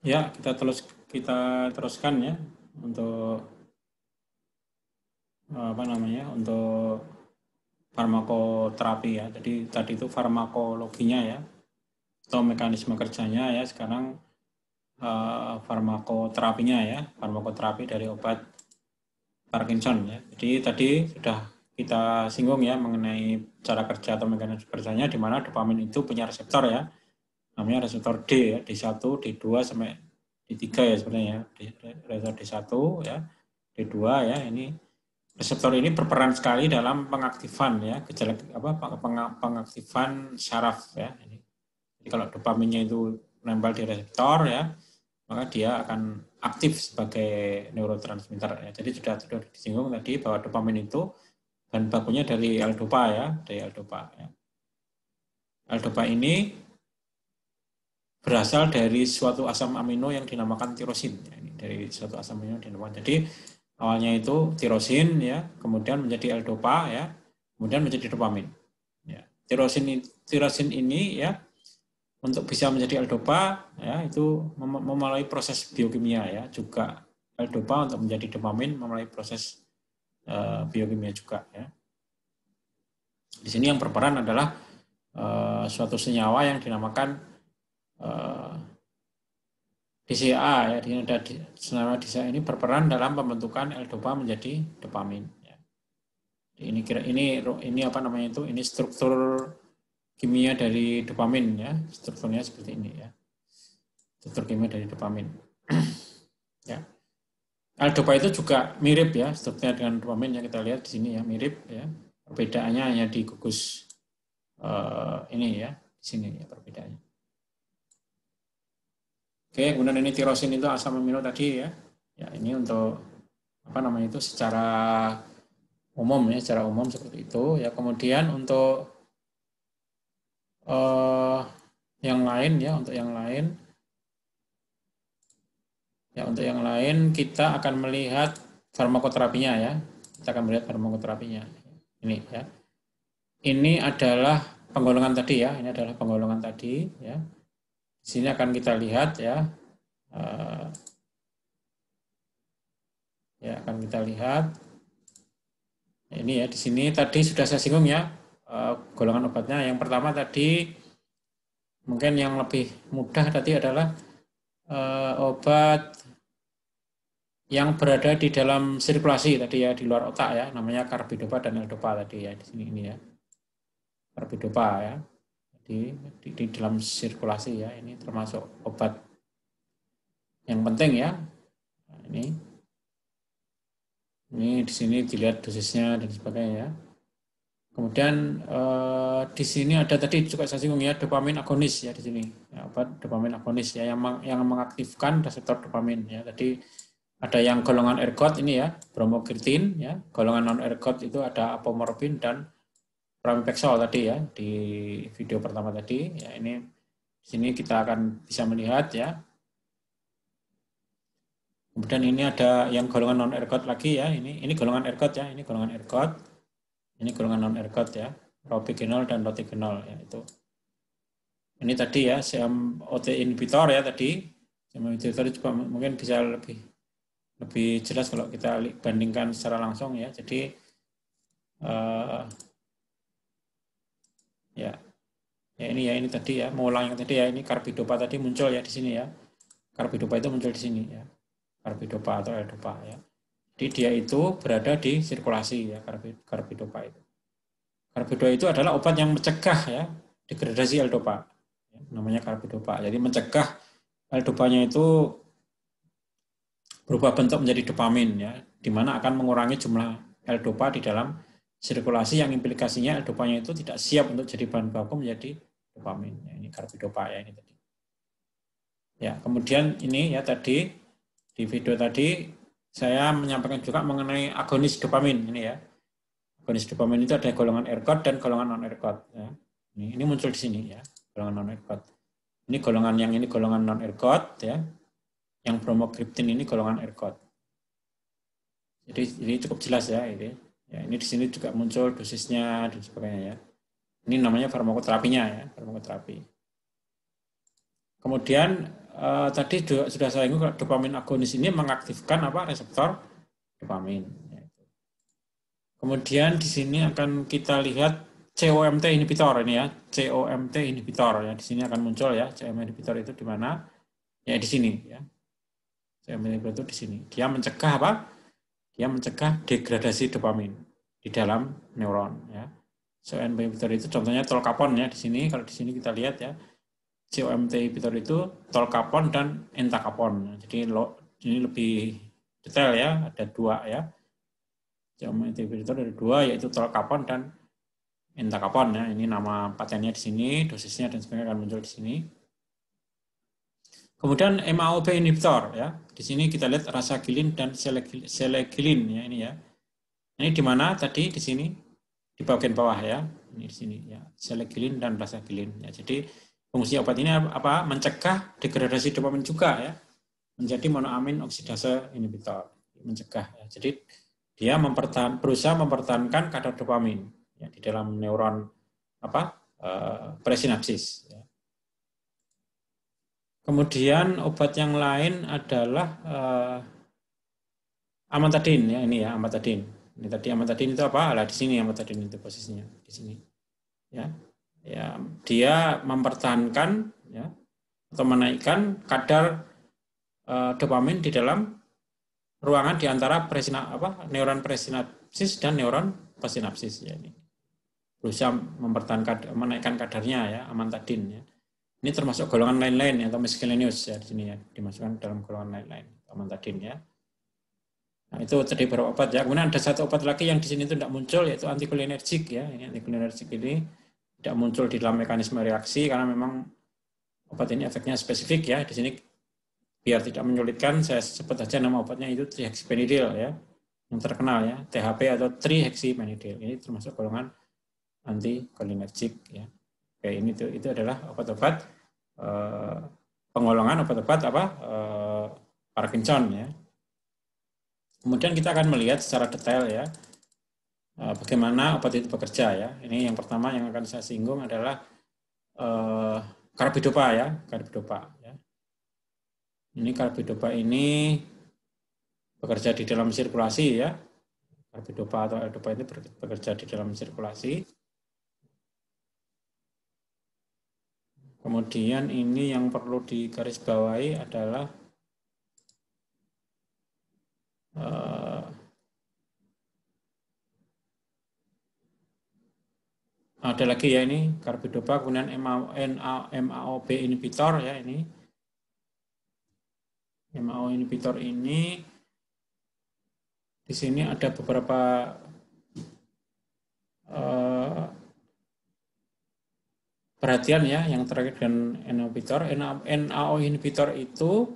Ya, kita teruskan ya untuk apa namanya? Untuk farmakoterapi ya. Jadi tadi itu farmakologinya ya atau mekanisme kerjanya ya. Sekarang farmakoterapinya ya, farmakoterapi dari obat Parkinson ya. Jadi tadi sudah kita singgung ya mengenai cara kerja atau mekanisme kerjanya di mana dopamin itu punya reseptor ya. Namanya reseptor D ya, D1, D2 sampai D3 ya sebenarnya ya. Reseptor D1 ya, D2 ya, ini reseptor ini berperan sekali dalam pengaktifan ya, gejala apa pengaktifan syaraf ya. Jadi kalau dopaminnya itu menempel di reseptor ya, maka dia akan aktif sebagai neurotransmitter ya. Jadi sudah disinggung tadi bahwa dopamin itu bahan bakunya dari L-dopa ya, dari L-dopa ya. L-dopa ini berasal dari suatu asam amino yang dinamakan tirosin. Ya, ini dari suatu asam amino yang dinamakan. Jadi awalnya itu tirosin ya, kemudian menjadi L-dopa ya, kemudian menjadi dopamin. Ya. Tirosin ini ya untuk bisa menjadi L-dopa ya itu melalui proses biokimia ya, juga L-dopa untuk menjadi dopamin melalui proses biokimia juga ya. Di sini yang berperan adalah suatu senyawa yang dinamakan DCA ya, senyawa DCA ini berperan dalam pembentukan L-dopa menjadi dopamin. Ya. Ini apa namanya itu? Ini struktur kimia dari dopamin ya, strukturnya seperti ini ya, struktur kimia dari dopamin. Ya. L-dopa itu juga mirip ya strukturnya dengan dopamin yang kita lihat di sini ya, mirip ya. Perbedaannya hanya di gugus ini ya, di sini ya perbedaannya. Oke, kemudian ini tirosin itu asam amino tadi ya. Ya, ini untuk apa namanya itu secara umum ya, secara umum seperti itu ya. Kemudian untuk eh, yang lain ya, untuk yang lain kita akan melihat farmakoterapinya ya. Kita akan melihat farmakoterapinya. Ini ya. Ini adalah penggolongan tadi ya, ini adalah penggolongan tadi ya. Di sini akan kita lihat ya. Eh, ya akan kita lihat ini ya di sini tadi sudah saya singgung ya golongan obatnya. Yang pertama tadi mungkin yang lebih mudah tadi adalah obat yang berada di dalam sirkulasi tadi ya di luar otak ya namanya karbidopa dan L-dopa tadi ya di sini ini ya karbidopa ya di dalam sirkulasi ya ini termasuk obat yang penting ya nah, ini di sini dilihat dosisnya dan sebagainya ya. Kemudian di sini ada tadi juga saya singgung ya dopamin agonis ya di sini ya, obat dopamin agonis ya yang mengaktifkan reseptor dopamin ya. Tadi ada yang golongan ergot ini ya bromokriptin ya, golongan non ergot itu ada apomorfin dan pramipexol tadi ya di video pertama tadi ya. Ini di sini kita akan bisa melihat ya. Kemudian ini ada yang golongan non ergot lagi ya, ini golongan ergot ya, ini golongan ergot. Ini golongan non ergot ya, robigenol dan rotigenol ya itu. Ini tadi ya CMOT inhibitor ya tadi. CM inhibitor juga mungkin bisa lebih jelas kalau kita bandingkan secara langsung ya. Jadi ya ini tadi ya, mengulang yang tadi ya, ini karbidopa tadi muncul ya di sini ya. Karbidopa itu muncul di sini ya. Karbidopa atau L-dopa ya. Jadi dia itu berada di sirkulasi ya karbidopa itu. Karbidopa itu adalah obat yang mencegah ya degradasi L-dopa. Namanya karbidopa. Jadi mencegah L-dopanya itu berubah bentuk menjadi dopamin ya, di mana akan mengurangi jumlah L-dopa di dalam sirkulasi yang implikasinya L-dopanya itu tidak siap untuk jadi bahan baku menjadi dopamin. Ya, ini karbidopa ya ini tadi. Ya, kemudian ini ya tadi di video tadi saya menyampaikan juga mengenai agonis dopamin ini ya. Agonis dopamin itu ada golongan ergot dan golongan non ergot ya. Ini muncul di sini ya, golongan non ergot. Ini golongan non ergot ya. Yang bromokriptin ini golongan ergot. Jadi ini cukup jelas ya ini. Ya, ini di sini juga muncul dosisnya dan sebagainya ya. Ini namanya farmakoterapinya ya, farmakoterapi. Kemudian tadi sudah saya singgung, dopamin agonis ini mengaktifkan apa reseptor dopamin. Kemudian di sini akan kita lihat COMT inhibitor ini ya, COMT inhibitor ya, di sini akan muncul ya, COMT inhibitor itu di mana? Ya di sini ya. COMT inhibitor itu di sini. Dia mencegah apa? Dia mencegah degradasi dopamin di dalam neuron ya. COMT inhibitor itu contohnya tolkapon ya di sini. Kalau di sini kita lihat ya, COMT inhibitor itu tolkapon dan entacapon. Jadi ini lebih detail ya, ada dua ya. COMT inhibitor ada dua, yaitu tolkapon dan entacapon ya. Ini nama patennya di sini, dosisnya dan sebagainya akan muncul di sini. Kemudian MAO-B inhibitor ya. Di sini kita lihat rasagilin dan selegilin ya ini ya. Ini di mana tadi di sini di bagian bawah ya. Ini di sini ya, selegilin dan rasagilin ya. Jadi fungsi obat ini apa? Mencegah degradasi dopamin juga ya. Menjadi monoamin oksidase inhibitor. Mencegah ya. Jadi dia berusaha mempertahankan kadar dopamin ya, di dalam neuron apa? Presinapsis ya. Kemudian obat yang lain adalah amantadin ya, ini ya amantadin. Ini tadi amantadin itu apa? Di sini amantadin itu posisinya di sini. Ya. Ya, dia mempertahankan ya atau menaikkan kadar dopamin di dalam ruangan di antara neuron presinapsis dan neuron postsinapsis ya ini. Berusaha menaikkan kadarnya ya amantadin ya. Ini termasuk golongan lain-lain atau miscellaneous ya di sini ya, dimasukkan dalam golongan lain-lain amantadin ya. Nah, itu tadi beberapa obat ya. Kemudian ada satu obat lagi yang di sini itu tidak muncul, yaitu antikolinergik ya. Ini antikolinergik ini tidak muncul di dalam mekanisme reaksi karena memang obat ini efeknya spesifik ya. Di sini biar tidak menyulitkan saya sebut saja nama obatnya itu trihexyphenidyl ya. Yang terkenal ya, THP atau trihexyphenidyl. Ini termasuk golongan antikolinergik ya. Oke, ini itu adalah obat-obat penggolongan obat-obat Parkinson ya. Kemudian kita akan melihat secara detail ya bagaimana obat itu bekerja ya. Ini yang pertama yang akan saya singgung adalah karbidopa ya, karbidopa ya. Ini karbidopa ini bekerja di dalam sirkulasi ya. Karbidopa atau L-dopa ini bekerja di dalam sirkulasi. Kemudian ini yang perlu digarisbawahi adalah ada lagi ya ini karbidopa, kemudian MAO-B inhibitor ya ini. MAO inhibitor ini di sini ada beberapa perhatian ya yang terkait dengan inhibitor. NAO inhibitor itu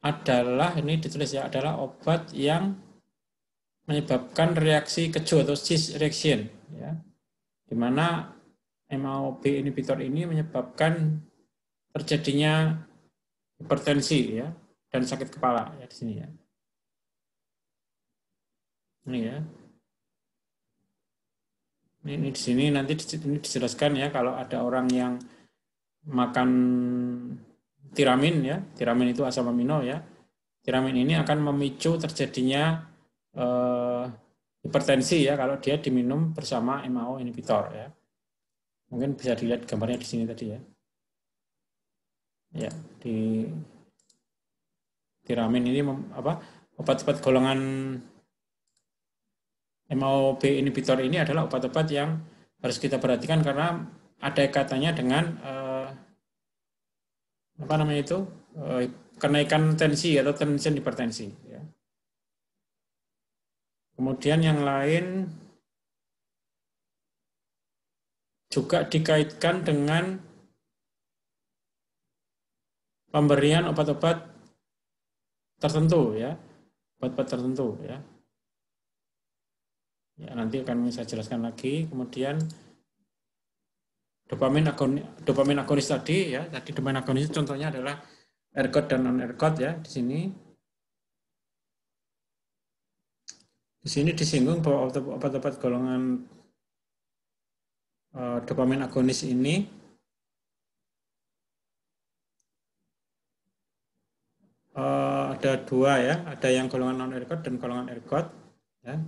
adalah ini ditulis ya, adalah obat yang menyebabkan reaksi keju atau cis reaction ya. Di mana MAO-B inhibitor ini menyebabkan terjadinya hipertensi ya dan sakit kepala ya di sini ya. Ini ya. Ini di sini nanti ini dijelaskan ya kalau ada orang yang makan tiramin ya, tiramin itu asam amino ya. Tiramin ini akan memicu terjadinya hipertensi ya kalau dia diminum bersama MAO inhibitor ya. Mungkin bisa dilihat gambarnya di sini tadi ya. Ya, di tiramin ini obat-obat golongan MAO-B inhibitor ini adalah obat-obat yang harus kita perhatikan karena ada kaitannya dengan kenaikan tensi atau tension hipertensi. Ya. Kemudian yang lain juga dikaitkan dengan pemberian obat-obat tertentu ya, obat-obat tertentu ya. Ya, nanti akan saya jelaskan lagi. Kemudian dopamin agonis tadi ya, tadi dopamin agonis contohnya adalah ERGOT dan non-ERGOT ya di sini. Di sini disinggung bahwa obat-obat golongan dopamin agonis ini ada dua ya, ada yang golongan non ergot dan golongan ergot. Ya.